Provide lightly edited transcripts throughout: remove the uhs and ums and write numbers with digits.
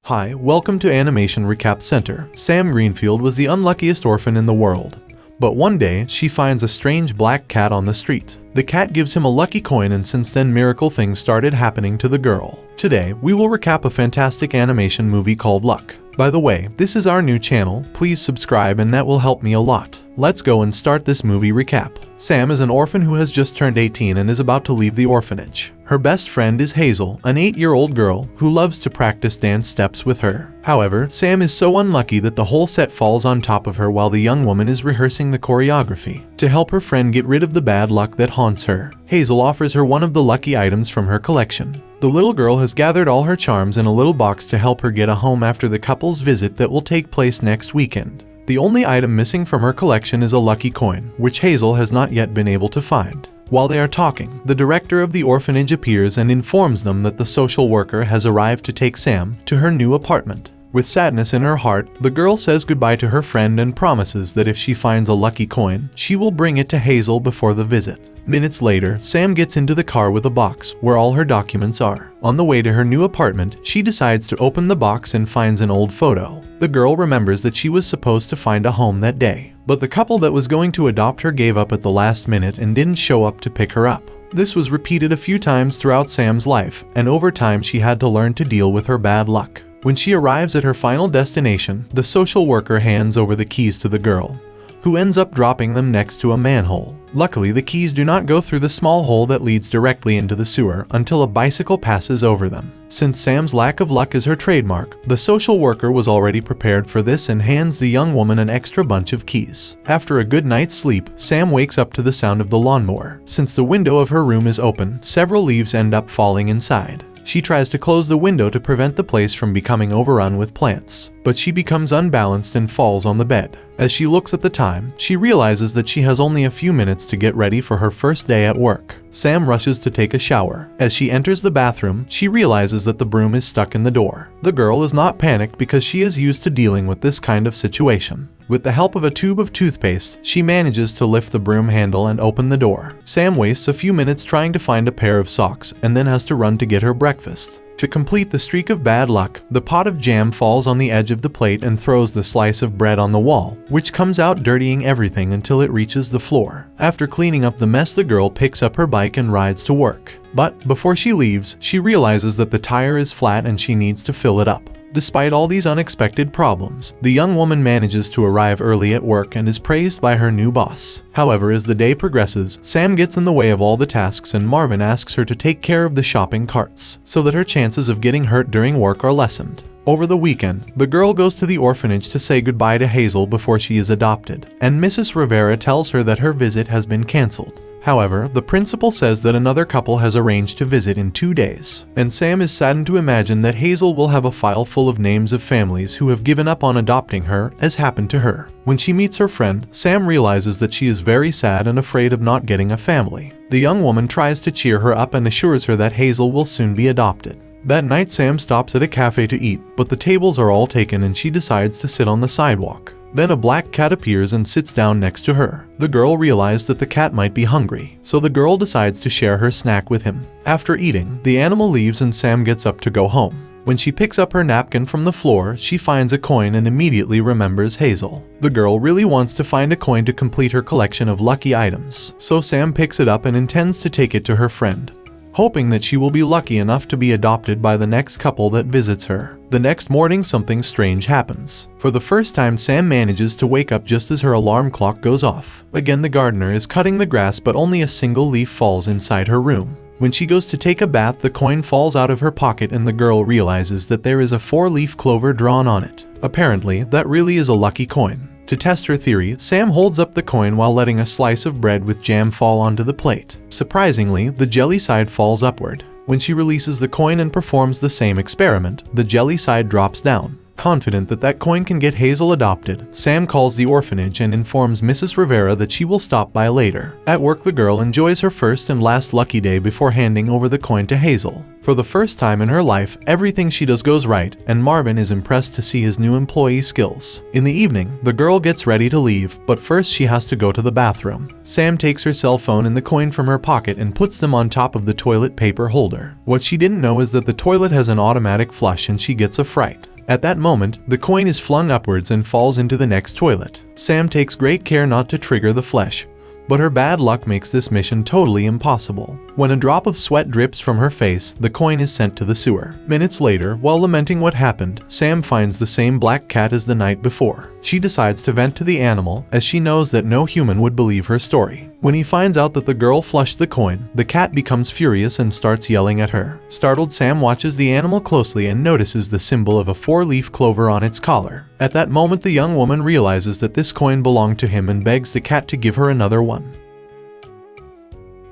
Hi, welcome to Animation Recap Center. Sam Greenfield was the unluckiest orphan in the world. But one day, she finds a strange black cat on the street. The cat gives him a lucky coin, and since then miracle things started happening to the girl. Today, we will recap a fantastic animation movie called Luck. By the way, this is our new channel, please subscribe and that will help me a lot. Let's go and start this movie recap. Sam is an orphan who has just turned 18 and is about to leave the orphanage. Her best friend is Hazel, an 8-year-old girl who loves to practice dance steps with her. However, Sam is so unlucky that the whole set falls on top of her while the young woman is rehearsing the choreography. To help her friend get rid of the bad luck that haunts her, Hazel offers her one of the lucky items from her collection. The little girl has gathered all her charms in a little box to help her get a home after the couple's visit that will take place next weekend. The only item missing from her collection is a lucky coin, which Hazel has not yet been able to find. While they are talking, the director of the orphanage appears and informs them that the social worker has arrived to take Sam to her new apartment. With sadness in her heart, the girl says goodbye to her friend and promises that if she finds a lucky coin, she will bring it to Hazel before the visit. Minutes later, Sam gets into the car with a box where all her documents are. On the way to her new apartment, she decides to open the box and finds an old photo. The girl remembers that she was supposed to find a home that day, but the couple that was going to adopt her gave up at the last minute and didn't show up to pick her up. This was repeated a few times throughout Sam's life, and over time she had to learn to deal with her bad luck. When she arrives at her final destination, the social worker hands over the keys to the girl, who ends up dropping them next to a manhole. Luckily, the keys do not go through the small hole that leads directly into the sewer until a bicycle passes over them. Since Sam's lack of luck is her trademark, the social worker was already prepared for this and hands the young woman an extra bunch of keys. After a good night's sleep, Sam wakes up to the sound of the lawnmower. Since the window of her room is open, several leaves end up falling inside. She tries to close the window to prevent the place from becoming overrun with plants, but she becomes unbalanced and falls on the bed. As she looks at the time, she realizes that she has only a few minutes to get ready for her first day at work. Sam rushes to take a shower. As she enters the bathroom, she realizes that the broom is stuck in the door. The girl is not panicked because she is used to dealing with this kind of situation. With the help of a tube of toothpaste, she manages to lift the broom handle and open the door. Sam wastes a few minutes trying to find a pair of socks and then has to run to get her breakfast. To complete the streak of bad luck, the pot of jam falls on the edge of the plate and throws the slice of bread on the wall, which comes out dirtying everything until it reaches the floor. After cleaning up the mess, the girl picks up her bike and rides to work. But before she leaves, she realizes that the tire is flat and she needs to fill it up. Despite all these unexpected problems, the young woman manages to arrive early at work and is praised by her new boss. However, as the day progresses, Sam gets in the way of all the tasks and Marvin asks her to take care of the shopping carts, so that her chances of getting hurt during work are lessened. Over the weekend, the girl goes to the orphanage to say goodbye to Hazel before she is adopted, and Mrs. Rivera tells her that her visit has been cancelled. However, the principal says that another couple has arranged to visit in 2 days, and Sam is saddened to imagine that Hazel will have a file full of names of families who have given up on adopting her, as happened to her. When she meets her friend, Sam realizes that she is very sad and afraid of not getting a family. The young woman tries to cheer her up and assures her that Hazel will soon be adopted. That night, Sam stops at a cafe to eat, but the tables are all taken and she decides to sit on the sidewalk. Then a black cat appears and sits down next to her. The girl realizes that the cat might be hungry, so the girl decides to share her snack with him. After eating, the animal leaves and Sam gets up to go home. When she picks up her napkin from the floor, she finds a coin and immediately remembers Hazel. The girl really wants to find a coin to complete her collection of lucky items, so Sam picks it up and intends to take it to her friend, hoping that she will be lucky enough to be adopted by the next couple that visits her. The next morning, something strange happens. For the first time, Sam manages to wake up just as her alarm clock goes off. Again, the gardener is cutting the grass, but only a single leaf falls inside her room. When she goes to take a bath, the coin falls out of her pocket and the girl realizes that there is a 4-leaf clover drawn on it. Apparently, that really is a lucky coin. To test her theory, Sam holds up the coin while letting a slice of bread with jam fall onto the plate. Surprisingly, the jelly side falls upward. When she releases the coin and performs the same experiment, the jelly side drops down. Confident that that coin can get Hazel adopted, Sam calls the orphanage and informs Mrs. Rivera that she will stop by later. At work, the girl enjoys her first and last lucky day before handing over the coin to Hazel. For the first time in her life, everything she does goes right, and Marvin is impressed to see his new employee skills. In the evening, the girl gets ready to leave, but first she has to go to the bathroom. Sam takes her cell phone and the coin from her pocket and puts them on top of the toilet paper holder. What she didn't know is that the toilet has an automatic flush and she gets a fright. At that moment, the coin is flung upwards and falls into the next toilet. Sam takes great care not to trigger the flesh, but her bad luck makes this mission totally impossible. When a drop of sweat drips from her face, the coin is sent to the sewer. Minutes later, while lamenting what happened, Sam finds the same black cat as the night before. She decides to vent to the animal, as she knows that no human would believe her story. When he finds out that the girl flushed the coin, the cat becomes furious and starts yelling at her. Startled, Sam watches the animal closely and notices the symbol of a 4-leaf clover on its collar. At that moment, the young woman realizes that this coin belonged to him and begs the cat to give her another one.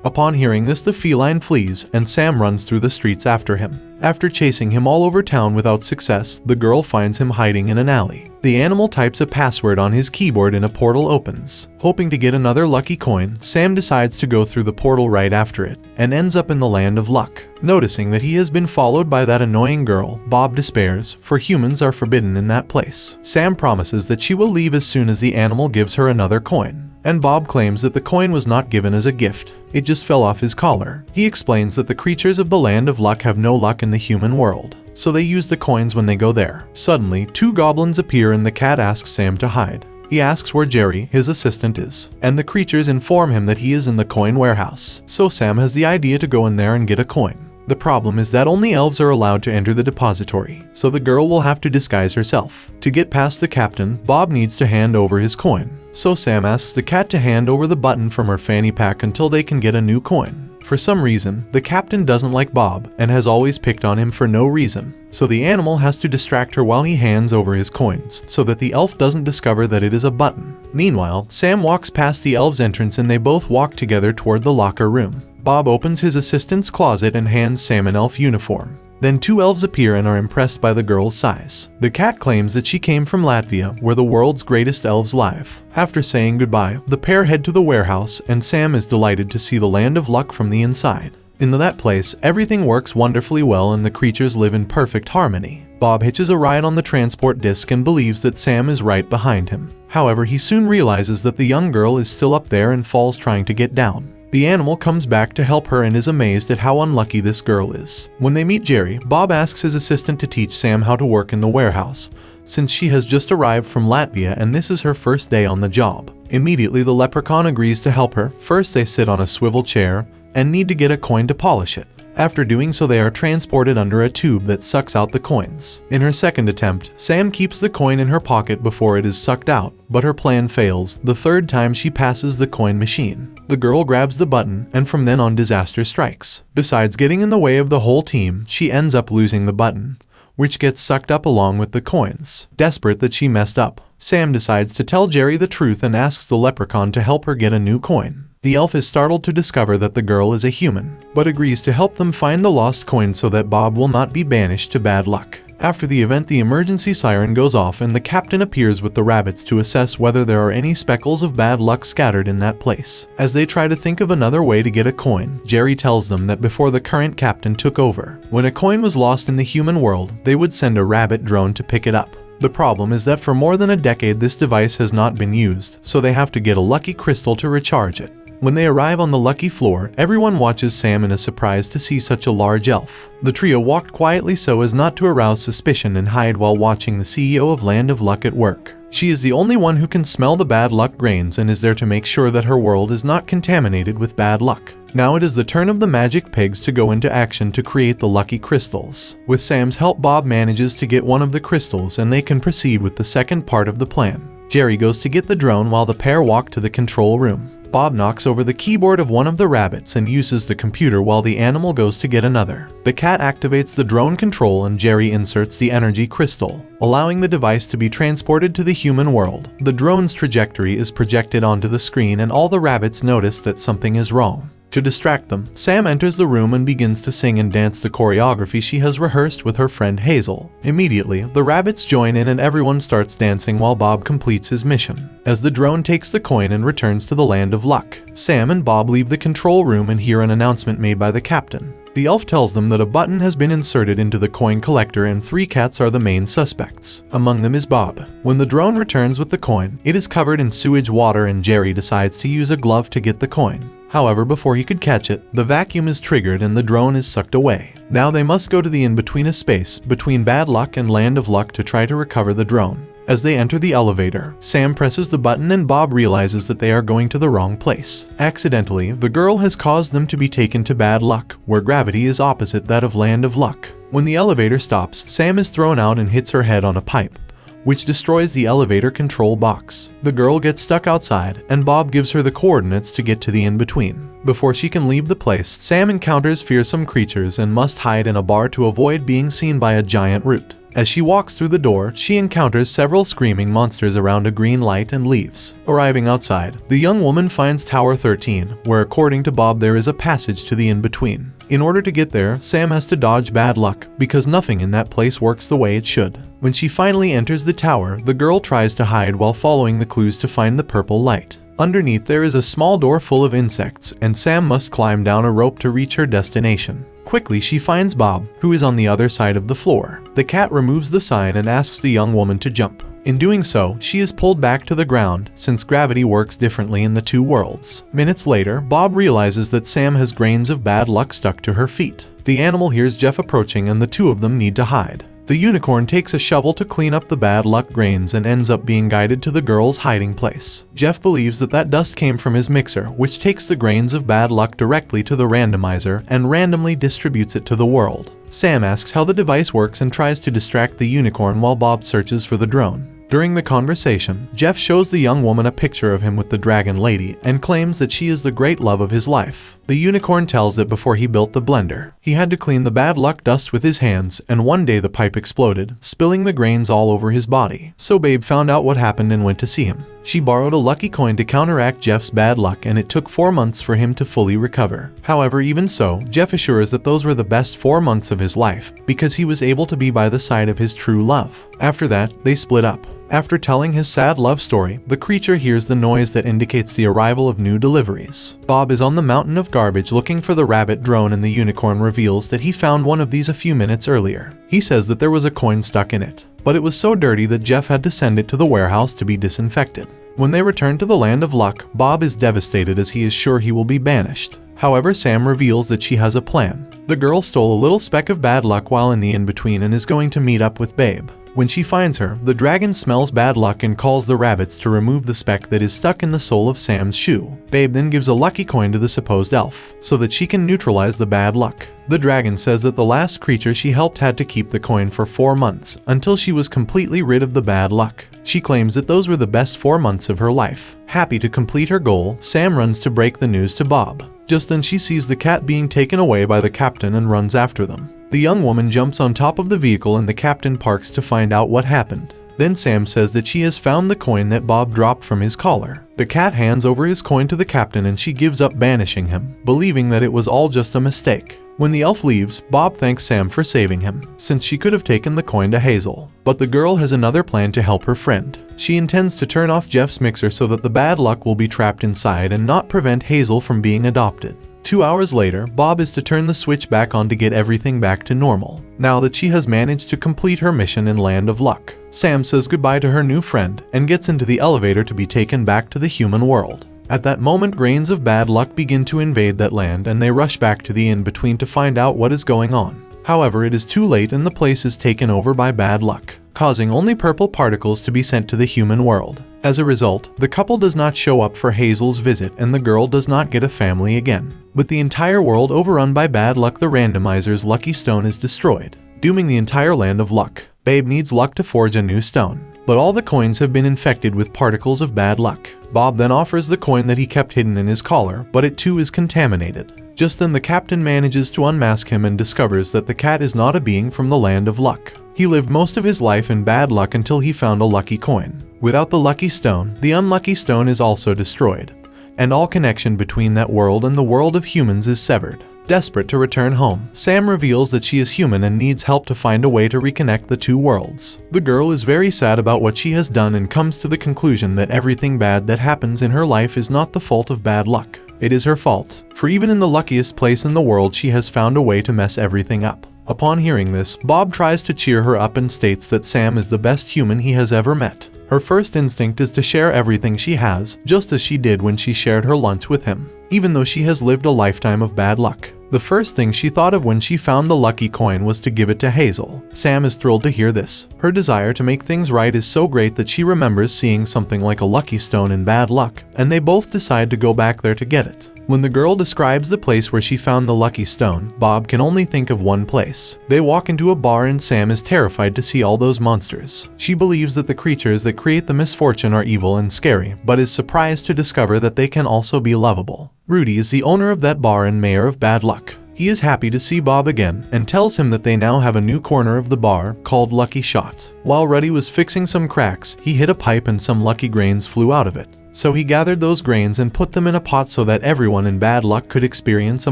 Upon hearing this, the feline flees, and Sam runs through the streets after him. After chasing him all over town without success, the girl finds him hiding in an alley. The animal types a password on his keyboard and a portal opens. Hoping to get another lucky coin, Sam decides to go through the portal right after it, and ends up in the land of luck. Noticing that he has been followed by that annoying girl, Bob despairs, for humans are forbidden in that place. Sam promises that she will leave as soon as the animal gives her another coin, and Bob claims that the coin was not given as a gift, it just fell off his collar. He explains that the creatures of the land of luck have no luck in the human world, so they use the coins when they go there. Suddenly, 2 goblins appear and the cat asks Sam to hide. He asks where Jerry, his assistant, is, and the creatures inform him that he is in the coin warehouse, so Sam has the idea to go in there and get a coin. The problem is that only elves are allowed to enter the depository, so the girl will have to disguise herself. To get past the captain, Bob needs to hand over his coin, so Sam asks the cat to hand over the button from her fanny pack until they can get a new coin. For some reason, the captain doesn't like Bob and has always picked on him for no reason, so the animal has to distract her while he hands over his coins, so that the elf doesn't discover that it is a button. Meanwhile, Sam walks past the elf's entrance and they both walk together toward the locker room. Bob opens his assistant's closet and hands Sam an elf uniform. Then 2 elves appear and are impressed by the girl's size. The cat claims that she came from Latvia, where the world's greatest elves live. After saying goodbye, the pair head to the warehouse, and Sam is delighted to see the land of luck from the inside. In that place, everything works wonderfully well and the creatures live in perfect harmony. Bob hitches a ride on the transport disc and believes that Sam is right behind him. However, he soon realizes that the young girl is still up there and falls trying to get down. The animal comes back to help her and is amazed at how unlucky this girl is. When they meet Jerry, Bob asks his assistant to teach Sam how to work in the warehouse, since she has just arrived from Latvia and this is her first day on the job. Immediately, the leprechaun agrees to help her. First, they sit on a swivel chair and need to get a coin to polish it. After doing so, they are transported under a tube that sucks out the coins. In her second attempt, Sam keeps the coin in her pocket before it is sucked out, but her plan fails the third time she passes the coin machine. The girl grabs the button, and from then on disaster strikes. Besides getting in the way of the whole team, she ends up losing the button, which gets sucked up along with the coins. Desperate that she messed up, Sam decides to tell Jerry the truth and asks the leprechaun to help her get a new coin. The elf is startled to discover that the girl is a human, but agrees to help them find the lost coin so that Bob will not be banished to bad luck. After the event, the emergency siren goes off and the captain appears with the rabbits to assess whether there are any speckles of bad luck scattered in that place. As they try to think of another way to get a coin, Jerry tells them that before the current captain took over, when a coin was lost in the human world, they would send a rabbit drone to pick it up. The problem is that for more than a decade this device has not been used, so they have to get a lucky crystal to recharge it. When they arrive on the lucky floor, everyone watches Sam in a surprise to see such a large elf. The trio walked quietly so as not to arouse suspicion and hide while watching the CEO of Land of Luck at work. She is the only one who can smell the bad luck grains and is there to make sure that her world is not contaminated with bad luck. Now it is the turn of the magic pigs to go into action to create the lucky crystals. With Sam's help, Bob manages to get one of the crystals and they can proceed with the second part of the plan. Jerry goes to get the drone while the pair walk to the control room. Bob knocks over the keyboard of one of the rabbits and uses the computer while the animal goes to get another. The cat activates the drone control and Jerry inserts the energy crystal, allowing the device to be transported to the human world. The drone's trajectory is projected onto the screen and all the rabbits notice that something is wrong. To distract them, Sam enters the room and begins to sing and dance the choreography she has rehearsed with her friend Hazel. Immediately, the rabbits join in and everyone starts dancing while Bob completes his mission. As the drone takes the coin and returns to the Land of Luck, Sam and Bob leave the control room and hear an announcement made by the captain. The elf tells them that a button has been inserted into the coin collector and 3 cats are the main suspects. Among them is Bob. When the drone returns with the coin, it is covered in sewage water and Jerry decides to use a glove to get the coin. However, before he could catch it, the vacuum is triggered and the drone is sucked away. Now they must go to the in-between space between bad luck and land of luck to try to recover the drone. As they enter the elevator, Sam presses the button and Bob realizes that they are going to the wrong place. Accidentally, the girl has caused them to be taken to bad luck, where gravity is opposite that of land of luck. When the elevator stops, Sam is thrown out and hits her head on a pipe, which destroys the elevator control box. The girl gets stuck outside, and Bob gives her the coordinates to get to the in-between. Before she can leave the place, Sam encounters fearsome creatures and must hide in a bar to avoid being seen by a giant root. As she walks through the door, she encounters several screaming monsters around a green light and leaves. Arriving outside, the young woman finds Tower 13, where according to Bob there is a passage to the in-between. In order to get there, Sam has to dodge bad luck, because nothing in that place works the way it should. When she finally enters the tower, the girl tries to hide while following the clues to find the purple light. Underneath there is a small door full of insects, and Sam must climb down a rope to reach her destination. Quickly she finds Bob, who is on the other side of the floor. The cat removes the sign and asks the young woman to jump. In doing so, she is pulled back to the ground, since gravity works differently in the two worlds. Minutes later, Bob realizes that Sam has grains of bad luck stuck to her feet. The animal hears Jeff approaching and the two of them need to hide. The unicorn takes a shovel to clean up the bad luck grains and ends up being guided to the girl's hiding place. Jeff believes that dust came from his mixer, which takes the grains of bad luck directly to the randomizer and randomly distributes it to the world. Sam asks how the device works and tries to distract the unicorn while Bob searches for the drone. During the conversation, Jeff shows the young woman a picture of him with the dragon lady and claims that she is the great love of his life. The unicorn tells that before he built the blender, he had to clean the bad luck dust with his hands, and one day the pipe exploded, spilling the grains all over his body. So Babe found out what happened and went to see him. She borrowed a lucky coin to counteract Jeff's bad luck, and it took 4 months for him to fully recover. However, even so, Jeff assures that those were the best 4 months of his life, because he was able to be by the side of his true love. After that, they split up. After telling his sad love story, the creature hears the noise that indicates the arrival of new deliveries. Bob is on the mountain of garbage looking for the rabbit drone, and the unicorn reveals that he found one of these a few minutes earlier. He says that there was a coin stuck in it, but it was so dirty that Jeff had to send it to the warehouse to be disinfected. When they return to the land of luck, Bob is devastated as he is sure he will be banished. However, Sam reveals that she has a plan. The girl stole a little speck of bad luck while in the in-between and is going to meet up with Babe. When she finds her, the dragon smells bad luck and calls the rabbits to remove the speck that is stuck in the sole of Sam's shoe. Babe then gives a lucky coin to the supposed elf, so that she can neutralize the bad luck. The dragon says that the last creature she helped had to keep the coin for 4 months, until she was completely rid of the bad luck. She claims that those were the best 4 months of her life. Happy to complete her goal, Sam runs to break the news to Bob. Just then she sees the cat being taken away by the captain and runs after them. The young woman jumps on top of the vehicle and the captain parks to find out what happened. Then Sam says that she has found the coin that Bob dropped from his collar. The cat hands over his coin to the captain and she gives up banishing him, believing that it was all just a mistake. When the elf leaves, Bob thanks Sam for saving him, since she could have taken the coin to Hazel. But the girl has another plan to help her friend. She intends to turn off Jeff's mixer so that the bad luck will be trapped inside and not prevent Hazel from being adopted. 2 hours later, Bob is to turn the switch back on to get everything back to normal, now that she has managed to complete her mission in Land of Luck. Sam says goodbye to her new friend and gets into the elevator to be taken back to the human world. At that moment, grains of bad luck begin to invade that land and they rush back to the in-between to find out what is going on. However, it is too late and the place is taken over by bad luck, causing only purple particles to be sent to the human world. As a result, the couple does not show up for Hazel's visit and the girl does not get a family again. With the entire world overrun by bad luck, the randomizer's lucky stone is destroyed, dooming the entire land of luck. Babe needs luck to forge a new stone, but all the coins have been infected with particles of bad luck. Bob then offers the coin that he kept hidden in his collar, but it too is contaminated. Just then the captain manages to unmask him and discovers that the cat is not a being from the land of luck. He lived most of his life in bad luck until he found a lucky coin. Without the lucky stone, the unlucky stone is also destroyed, and all connection between that world and the world of humans is severed. Desperate to return home, Sam reveals that she is human and needs help to find a way to reconnect the two worlds. The girl is very sad about what she has done and comes to the conclusion that everything bad that happens in her life is not the fault of bad luck. It is her fault, for even in the luckiest place in the world she has found a way to mess everything up. Upon hearing this, Bob tries to cheer her up and states that Sam is the best human he has ever met. Her first instinct is to share everything she has, just as she did when she shared her lunch with him, even though she has lived a lifetime of bad luck. The first thing she thought of when she found the lucky coin was to give it to Hazel. Sam is thrilled to hear this. Her desire to make things right is so great that she remembers seeing something like a lucky stone in bad luck, and they both decide to go back there to get it. When the girl describes the place where she found the lucky stone, Bob can only think of one place. They walk into a bar and Sam is terrified to see all those monsters. She believes that the creatures that create the misfortune are evil and scary, but is surprised to discover that they can also be lovable. Rudy is the owner of that bar and mayor of Bad Luck. He is happy to see Bob again and tells him that they now have a new corner of the bar called Lucky Shot. While Rudy was fixing some cracks, he hit a pipe and some lucky grains flew out of it. So he gathered those grains and put them in a pot so that everyone in Bad Luck could experience a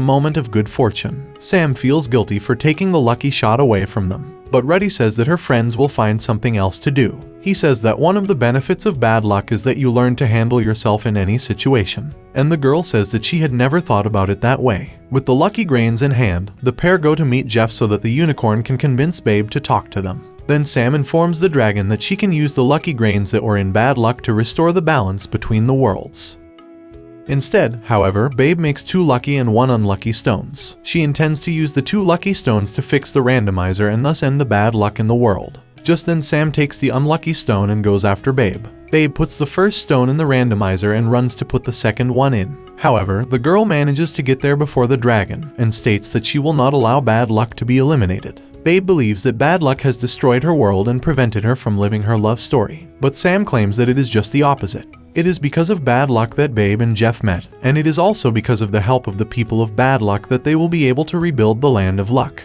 moment of good fortune. Sam feels guilty for taking the lucky shot away from them, but Rudy says that her friends will find something else to do. He says that one of the benefits of bad luck is that you learn to handle yourself in any situation, and the girl says that she had never thought about it that way. With the lucky grains in hand, the pair go to meet Jeff so that the unicorn can convince Babe to talk to them. Then Sam informs the dragon that she can use the lucky grains that were in bad luck to restore the balance between the worlds. Instead, however, Babe makes 2 lucky and 1 unlucky stones. She intends to use the 2 lucky stones to fix the randomizer and thus end the bad luck in the world. Just then Sam takes the unlucky stone and goes after Babe. Babe puts the first stone in the randomizer and runs to put the second one in. However, the girl manages to get there before the dragon and states that she will not allow bad luck to be eliminated. Babe believes that bad luck has destroyed her world and prevented her from living her love story, but Sam claims that it is just the opposite. It is because of bad luck that Babe and Jeff met, and it is also because of the help of the people of Bad Luck that they will be able to rebuild the Land of Luck.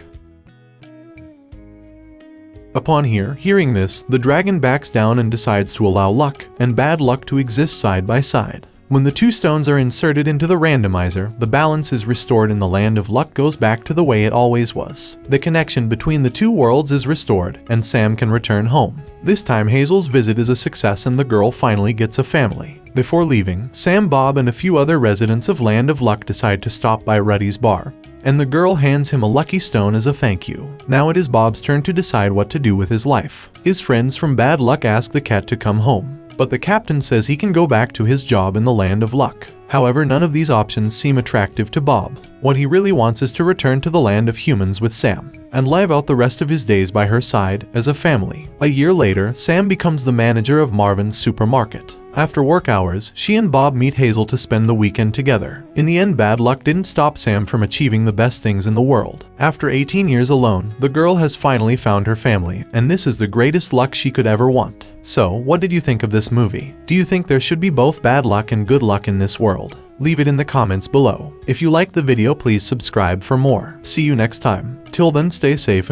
Upon hearing this, the dragon backs down and decides to allow luck and bad luck to exist side by side. When the 2 stones are inserted into the randomizer, the balance is restored and the Land of Luck goes back to the way it always was. The connection between the 2 worlds is restored, and Sam can return home. This time Hazel's visit is a success and the girl finally gets a family. Before leaving, Sam, Bob, and a few other residents of Land of Luck decide to stop by Rudy's bar, and the girl hands him a lucky stone as a thank you. Now it is Bob's turn to decide what to do with his life. His friends from Bad Luck ask the cat to come home, but the captain says he can go back to his job in the Land of Luck. However, none of these options seem attractive to Bob. What he really wants is to return to the land of humans with Sam, and live out the rest of his days by her side as a family. A year later, Sam becomes the manager of Marvin's supermarket. After work hours, she and Bob meet Hazel to spend the weekend together. In the end, bad luck didn't stop Sam from achieving the best things in the world. After 18 years alone, the girl has finally found her family, and this is the greatest luck she could ever want. So, what did you think of this movie? Do you think there should be both bad luck and good luck in this world? Leave it in the comments below. If you liked the video, please subscribe for more. See you next time. Till then, stay safe.